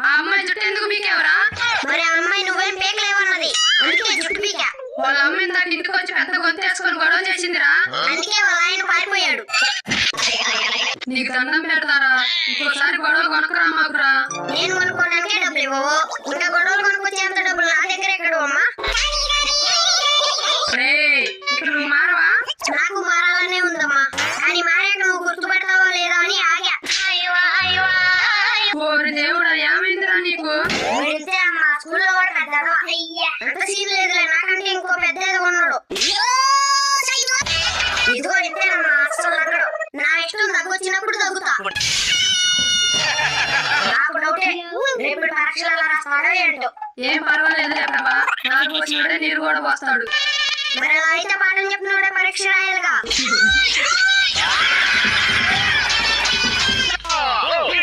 ఆ అమ్మాయి జుట్టు ఎందుకు పీకేవరా? మరి ఆ అమ్మాయి నువ్వేం పేకలేవన్నది, అందుకే జుట్టు పీకా. వాళ్ళ అమ్మ ఇందాక ఇంటికి వచ్చి పెద్ద గొంతేసుకొని గొడవ చేసిందిరా. అందుకే వాళ్ళ ఆయన పారిపోయాడు. నీకు దండం పెడతారా, ఇంకోసారి గొడవ కొనకరా మాకురా. నేను కొనుక్కోవడానికే డబ్బులు ఇవ్వవు, ఇంకా గొడవలు కొనుక్కొచ్చేంత డబ్బులు నా దగ్గర ఎక్కడ అమ్మా? ఇప్పుడు నువ్వు మారవా? నాకు మారాలనే ఉందమ్మా, కానీ మారాక నువ్వు గుర్తుపెడతావో లేదో అని ఆగా. ఓరి దేవుడా, ఏమైందిరా నీకు? వెళ్తే అమ్మా స్కూల్లో అంత సీన్ లేదులే, నాకంటే ఇంకో పెద్ద ఉన్నాడు. ఇదిగో ఇంతేనమ్మా, అసలు నగ్గడు. నా ఇష్టం దగ్గొచ్చినప్పుడు దగ్గుతా. నాకు డౌటే, రేపు పరీక్షలు ఎలా రాస్తాడో ఏంటో. ఏం పర్వాలేదులే ప్రభా, నాకు వచ్చినోడే నీరు కూడా పోస్తాడు. మరి అలా అయితే పాఠం చెప్పినోడే పరీక్ష రాయాలిగా.